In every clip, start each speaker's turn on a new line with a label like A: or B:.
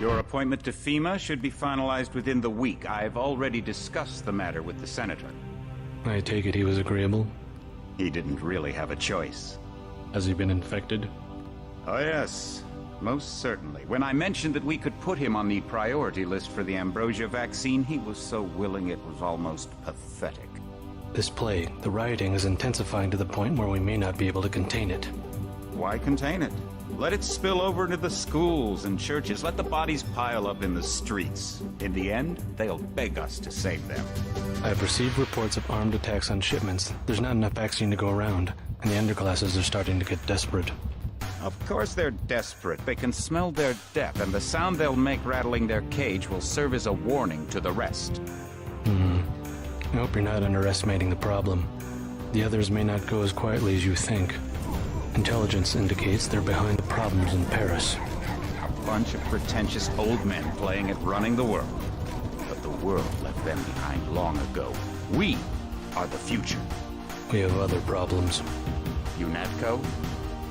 A: Your appointment to FEMA should be finalized within the week. I've already discussed the matter with the senator.
B: I take it he was agreeable?
A: He didn't really have a choice.
B: Has he been infected?
A: Oh yes, most certainly. When I mentioned that we could put him on the priority list for the ambrosia vaccine, he was so willing it was almost pathetic.
B: This plague, the rioting is intensifying to the point where we may not be able to contain it.
A: Why contain it? Let it spill over into the schools and churches. Let the bodies pile up in the streets. In the end, they'll beg us to save them.
B: I've received reports of armed attacks on shipments. There's not enough vaccine to go around, and the underclasses are starting to get desperate.
A: Of course they're desperate. They can smell their death, and the sound they'll make rattling their cage will serve as a warning to the rest.
B: I hope you're not underestimating the problem. The others may not go as quietly as you think. Intelligence indicates they're behind the problems in Paris.
A: A bunch of pretentious old men playing at running the world. But the world left them behind long ago. We are the future.
B: We have other problems.
A: UNATCO?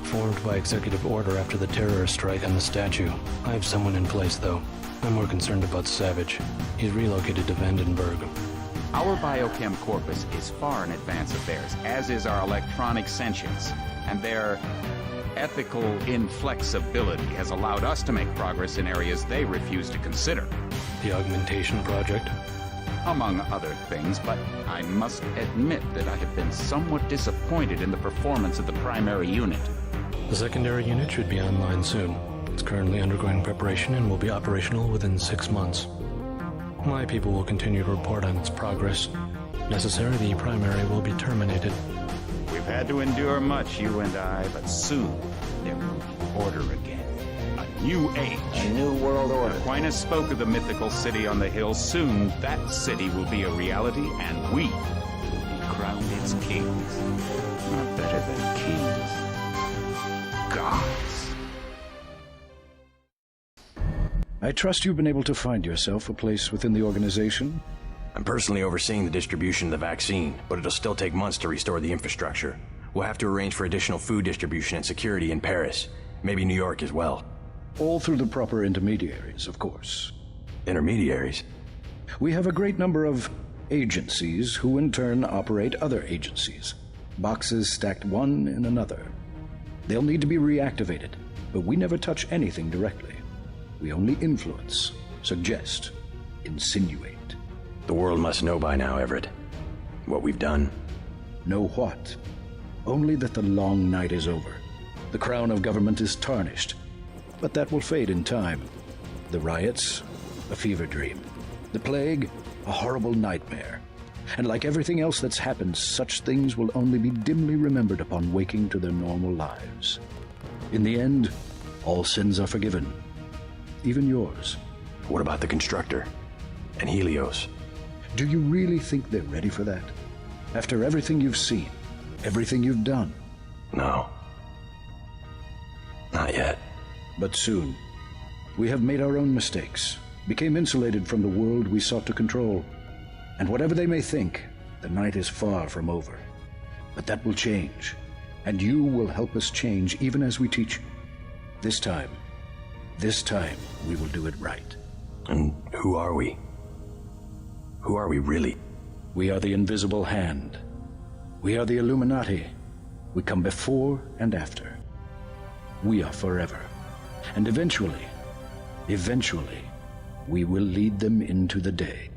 B: Formed by executive order after the terrorist strike on the statue. I have someone in place, though. I'm more concerned about Savage. He's relocated to Vandenberg.
A: Our biochem corpus is far in advance of theirs, as is our electronic sentience. And their ethical inflexibility has allowed us to make progress in areas they refuse to consider.
B: The augmentation project?
A: Among other things, but I must admit that I have been somewhat disappointed in the performance of the primary unit.
B: The secondary unit should be online soon. It's currently undergoing preparation and will be operational within 6 months. My people will continue to report on its progress. If necessary, the primary will be terminated.
A: We've had to endure much, you and I, but soon there will be order again. A new age.
C: A new world order.
A: Aquinas spoke of the mythical city on the hill. Soon that city will be a reality, and we will be crowned its kings. Not better than kings. Gods.
D: I trust you've been able to find yourself a place within the organization.
C: I'm personally overseeing the distribution of the vaccine, but it'll still take months to restore the infrastructure. We'll have to arrange for additional food distribution and security in Paris, maybe New York as well.
D: All through the proper intermediaries, of course.
C: Intermediaries?
D: We have a great number of agencies who in turn operate other agencies. Boxes stacked one in another. They'll need to be reactivated, but we never touch anything directly. We only influence, suggest, insinuate.
C: The world must know by now, Everett. What we've done.
D: Know what? Only that the long night is over. The crown of government is tarnished. But that will fade in time. The riots, a fever dream. The plague, a horrible nightmare. And like everything else that's happened, such things will only be dimly remembered upon waking to their normal lives. In the end, all sins are forgiven. Even yours.
C: What about the Constructor? And Helios?
D: Do you really think they're ready for that? After everything you've seen, everything you've done?
C: No. Not yet.
D: But soon. We have made our own mistakes, became insulated from the world we sought to control. And whatever they may think, the night is far from over. But that will change, and you will help us change even as we teach you. This time we will do it right.
C: And who are we? Who are we really?
D: We are the invisible hand. We are the Illuminati. We come before and after. We are forever. And eventually, we will lead them into the day.